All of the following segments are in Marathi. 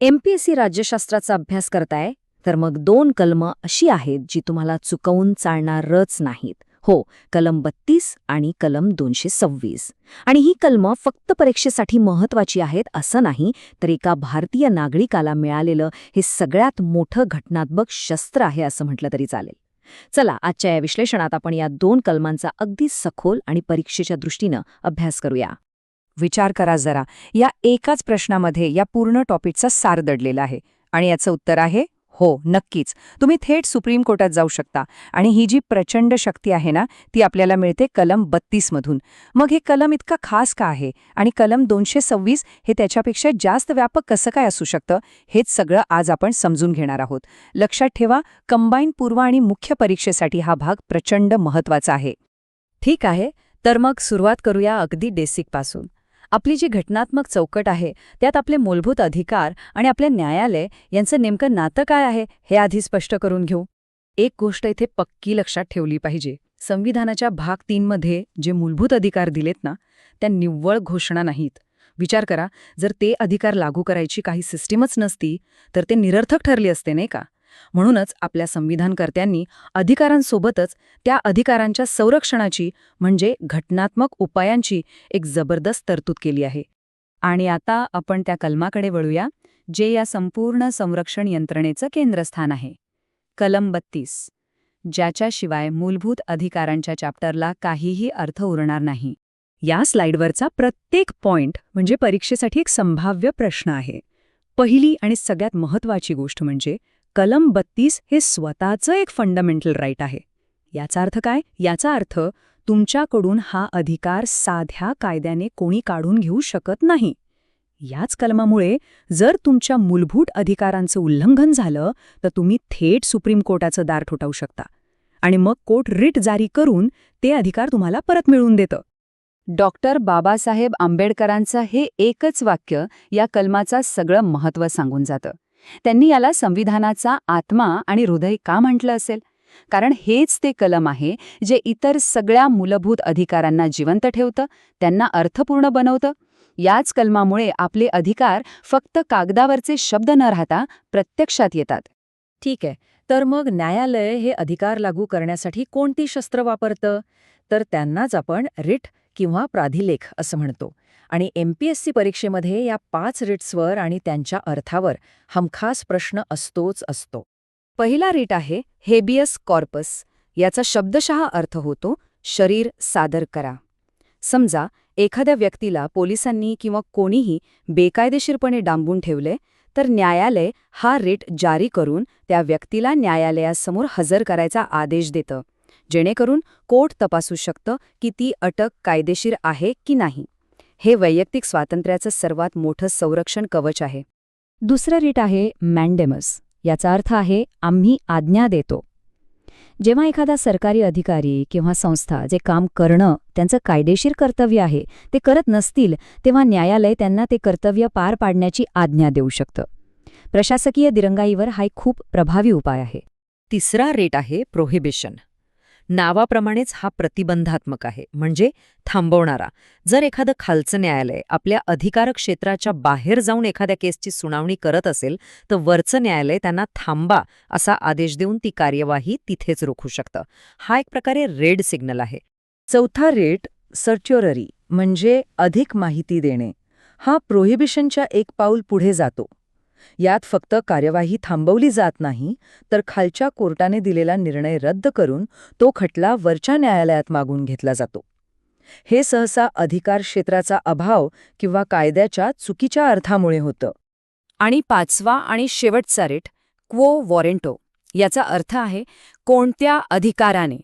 एमपीएससी राज्यशास्त्राचा अभ्यास करताय तर मग 2 कलमं अशी आहेत जी तुम्हाला चुकवून चालणारच नाहीत. हो, कलम 32 आणि कलम 226. आणि ही कलमं फक्त परीक्षेसाठी महत्वाची आहेत असं नाही, तर एका भारतीय नागरिकाला मिळालेलं हे सगळ्यात मोठं घटनात्मक शस्त्र आहे असं म्हटलं तरी चालेल. चला, आजच्या या विश्लेषणात आपण या 2 कलमांचा अगदी सखोल आणि परीक्षेच्या दृष्टीनं अभ्यास करूया. विचार करा जरा, या एकाच प्रश्नामध्ये या पूर्ण टॉपिकचा सार दडलेला आहे आणि याचं उत्तर आहे हो, नक्कीच. तुम्ही थेट सुप्रीम कोर्टात जाऊ शकता आणि ही जी प्रचंड शक्ती आहे ना, ती आपल्याला मिळते कलम 32 मधून. मग हे कलम इतका खास का आहे आणि कलम 226 हे त्याच्यापेक्षा जास्त व्यापक कसं काय असू शकतं, हेच सगळं आज आपण समजून घेणार आहोत. लक्षात ठेवा, कंबाईन पूर्व आणि मुख्य परीक्षेसाठी हा भाग प्रचंड महत्वाचा आहे. ठीक आहे, तर मग सुरुवात करूया अगदी बेसिकपासून. आपली जी घटनात्मक चौकट आहे त्यात आपले मूलभूत अधिकार आणि आपले न्यायालय यांचं नेमकं नातं काय आहे हे आधी स्पष्ट करून घेऊ. एक गोष्ट इथे पक्की लक्षात ठेवली पाहिजे. संविधानाच्या भाग 3 मध्ये जे मूलभूत अधिकार दिलेत ना, त्या निव्वळ घोषणा नाहीत. विचार करा, जर ते अधिकार लागू करायची काही सिस्टीमच नसती तर ते निरर्थक ठरले असते, नाही का? म्हणूनच आपल्या संविधानकर्त्यांनी अधिकारांसोबतच त्या अधिकारांच्या संरक्षणाची म्हणजे घटनात्मक उपायांची एक जबरदस्त तरतूद केली आहे. आणि आता आपण त्या कलमाकडे वळूया, जे या संपूर्ण संरक्षण यंत्रणेचं केंद्रस्थान आहे. कलम 32, ज्याच्याशिवाय मूलभूत अधिकारांच्या चॅप्टरला काहीही अर्थ उरणार नाही. या स्लाइडवरचा प्रत्येक पॉइंट म्हणजे परीक्षेसाठी एक संभाव्य प्रश्न आहे. पहिली आणि सगळ्यात महत्त्वाची गोष्ट म्हणजे कलम 32 हे स्वतःचं एक फंडामेंटल राईट आहे. याचा अर्थ काय? याचा अर्थ तुमच्याकडून हा अधिकार साध्या कायद्याने कोणी काढून घेऊ शकत नाही. याच कलमामुळे जर तुमच्या मूलभूत अधिकारांचं उल्लंघन झालं तर तुम्ही थेट सुप्रीम कोर्टाचं दार ठोठावू शकता आणि मग कोर्ट रिट जारी करून ते अधिकार तुम्हाला परत मिळवून देतं. डॉक्टर बाबासाहेब आंबेडकरांचं हे एकच वाक्य या कलमाचा सगळं महत्त्व सांगून जातं. त्यांनी याला संविधानाचा आत्मा आणि हृदय का म्हटलं असेल? कारण हेच ते कलम आहे जे इतर सगळ्या मूलभूत अधिकारांना जिवंत ठेवतं, त्यांना अर्थपूर्ण बनवतं. याच कलमामुळे आपले अधिकार फक्त कागदावरचे शब्द न राहता प्रत्यक्षात येतात. ठीक आहे, तर मग न्यायालय हे अधिकार लागू करण्यासाठी कोणती शस्त्र वापरतं? तर त्यांनाच आपण रिट किंवा प्राधिलेख असं म्हणतो. आणि एमपीएससी परीक्षेमध्ये या 5 रिट्सवर आणि त्यांच्या अर्थावर हमखास प्रश्न असतोच असतो. पहिला रिट आहे हेबियस कॉर्पस. याचा शब्दशः अर्थ होतो शरीर सादर करा. समजा एखाद्या व्यक्तीला पोलिसांनी किंवा कोणीही बेकायदेशीरपणे डांबून ठेवले, तर न्यायालय हा रिट जारी करून त्या व्यक्तीला न्यायालयासमोर हजर करायचा आदेश देतं, जेणेकरून कोर्ट तपासू शकतं की ती अटक कायदेशीर आहे की नाही. हे वैयक्तिक स्वातंत्र्याचं सर्वात मोठं संरक्षण कवच आहे. दुसरं रीट आहे मॅन्डेमस. याचा अर्थ आहे आम्ही आज्ञा देतो. जेव्हा एखादा सरकारी अधिकारी किंवा संस्था जे काम करणं त्यांचं कायदेशीर कर्तव्य आहे ते करत नसतील, तेव्हा न्यायालय त्यांना ते कर्तव्य पार पाडण्याची आज्ञा देऊ शकतं. प्रशासकीय दिरंगाईवर हा एक खूप प्रभावी उपाय आहे. तिसरा रीट आहे प्रोहिबिशन. नावाप्रमाणेच हा प्रतिबंधात्मक आहे, म्हणजे थांबवणारा. जर एखादं खालचं न्यायालय आपल्या अधिकार क्षेत्राच्या बाहेर जाऊन एखाद्या केसची सुनावणी करत असेल, तर वरचं न्यायालय त्यांना थांबा असा आदेश देऊन ती कार्यवाही तिथेच रोखू शकतं. हा एक प्रकारे रेड सिग्नल आहे. चौथा रेट सर्च्युररी म्हणजे अधिक माहिती देणे. हा प्रोहिबिशनच्या एक पाऊल पुढे जातो. यात फक्त कार्यवाही थांबवली जात नाही, तर खालच्या कोर्टाने दिलेला निर्णय रद्द करून तो खटला वरच्या न्यायालयात मागून घेतला जातो. हे सहसा अधिकार क्षेत्राचा अभाव किंवा कायद्याच्या चुकीच्या अर्थामुळे होतं. आणि पाचवा आणि शेवटचा रेट क्वो वॉरेंटो. याचा अर्थ आहे कोणत्या अधिकाराने.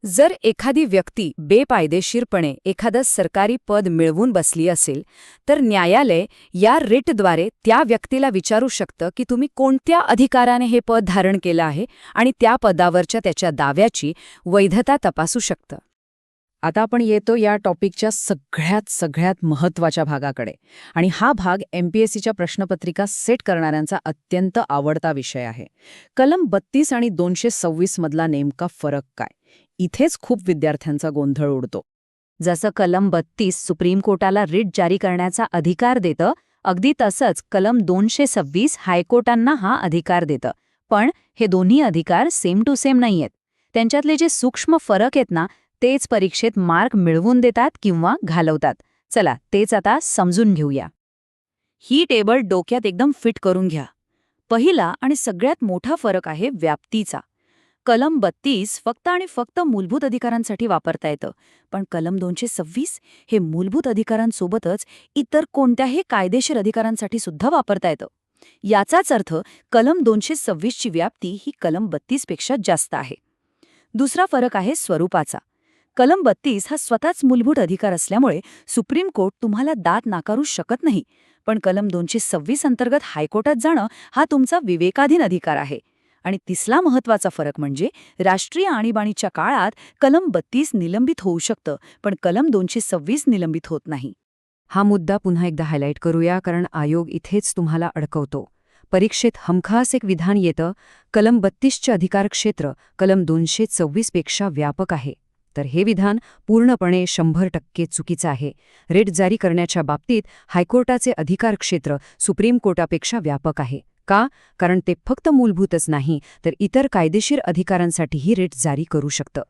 जर एखादी व्यक्ती बेकायदेशीरपणे एखादं सरकारी पद मिळवून बसली असेल, तर न्यायालय या रिटद्वारे त्या व्यक्तीला विचारू शकतं की तुम्ही कोणत्या अधिकाराने हे पद धारण केलं आहे आणि त्या पदावरच्या त्याच्या दाव्याची वैधता तपासू शकतं. आता आपण येतो या टॉपिकच्या सगळ्यात महत्त्वाच्या भागाकडे. आणि हा भाग एमपीएससीच्या प्रश्नपत्रिका सेट करणाऱ्यांचा अत्यंत आवडता विषय आहे. कलम 32 आणि 226 मधला नेमका फरक काय? इथेच खूप विद्यार्थ्यांचा गोंधळ उडतो. जसं कलम 32 सुप्रीम कोर्टाला रिट जारी करण्याचा अधिकार देतं, अगदी तसंच कलम 226 हायकोर्टांना हा अधिकार देतं. पण हे दोन्ही अधिकार सेम टू सेम नाहीयेत. त्यांच्यातले जे सूक्ष्म फरक आहेत ना, तेच परीक्षेत मार्क मिळवून देतात किंवा घालवतात. चला, तेच आता समजून घेऊया. ही टेबल डोक्यात एकदम फिट करून घ्या. पहिला आणि सगळ्यात मोठा फरक आहे व्याप्तीचा. कलम 32 फक्त आणि फक्त मूलभूत अधिकारांसाठी वापरता येतं, पण कलम 226 हे मूलभूत अधिकारांसोबतच इतर कोणत्याही कायदेशीर अधिकारांसाठी सुद्धा वापरता येतं. याचाच अर्थ कलम 226 ची व्याप्ती ही कलम 32 पेक्षा जास्त आहे. दुसरा फरक आहे स्वरूपाचा. कलम 32 हा स्वतःच मूलभूत अधिकार असल्यामुळे सुप्रीम कोर्ट तुम्हाला दाद नाकारू शकत नाही, पण कलम 226 अंतर्गत हायकोर्टात जाणं हा तुमचा विवेकाधीन अधिकार आहे. आणि तिसरा महत्वाचा फरक म्हणजे राष्ट्रीय आणीबाणीच्या काळात कलम 32 निलंबित होऊ शकतं, पण कलम 226 निलंबित होत नाही. हा मुद्दा पुन्हा एकदा हायलाईट करूया, कारण आयोग इथेच तुम्हाला अडकवतो. परीक्षेत हमखास एक विधान येतं, कलम 32चे अधिकार क्षेत्र कलम 226 पेक्षा व्यापक आहे. तर हे विधान पूर्णपणे 100% चुकीचं आहे. रिट जारी करण्याच्या बाबतीत हायकोर्टाचे अधिकार क्षेत्र सुप्रीम कोर्टापेक्षा व्यापक आहे. का? कारण ते फक्त मूलभूतच नाही, तर इतर कायदेशीर अधिकारांसाठीही रिट जारी करू शकतं.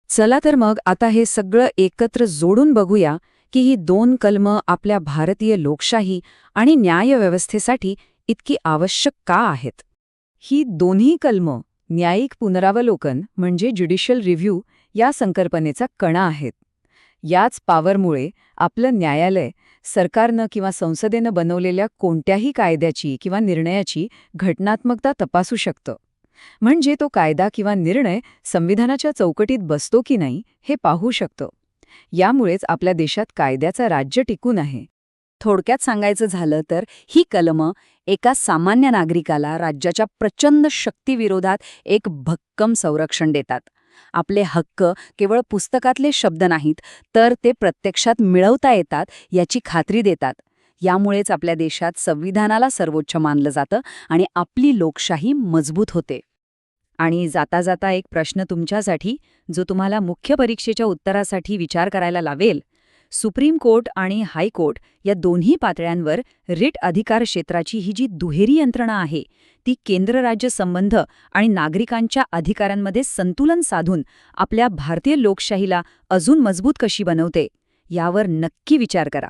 चला तर मग आता हे सगळं एकत्र जोडून बघूया की ही दोन कलमं आपल्या भारतीय लोकशाही आणि न्यायव्यवस्थेसाठी इतकी आवश्यक का आहेत. ही दोन्ही कलमं न्यायिक पुनरावलोकन म्हणजे ज्युडिशियल रिव्ह्यू या संकल्पनेचा कणा आहेत. याच पॉवरमुळे आपलं न्यायालय सरकारनं किंवा संसदेनं बनवलेल्या कोणत्याही कायद्याची किंवा निर्णयाची घटनात्मकता तपासू शकतं. म्हणजे तो कायदा किंवा निर्णय संविधानाच्या चौकटीत बसतो की नाही हे पाहू शकतो. यामुळेच आपल्या देशात कायद्याचं राज्य टिकून आहे. थोडक्यात सांगायचं झालं तर ही कलमं एका सामान्य नागरिकाला राज्याच्या प्रचंड शक्तीविरोधात एक भक्कम संरक्षण देतात. आपले हक्क केवळ पुस्तकातले शब्द नाहीत, तर ते प्रत्यक्षात मिळवता येतात याची खात्री देतात. यामुळेच आपल्या देशात संविधानाला सर्वोच्च मानलं जातं आणि आपली लोकशाही मजबूत होते. आणि जाता जाता एक प्रश्न तुमच्यासाठी, जो तुम्हाला मुख्य परीक्षेच्या उत्तरासाठी विचार करायला लावेल. सुप्रीम कोर्ट आणि हायकोर्ट या दोन्ही पातळ्यांवर रिट अधिकार क्षेत्राची ही जी दुहेरी यंत्रणा आहे, ती केंद्र-राज्य संबंध आणि नागरिकांच्या अधिकारांमध्ये संतुलन साधून आपल्या भारतीय लोकशाहीला अजून मजबूत कशी बनवते, यावर नक्की विचार करा.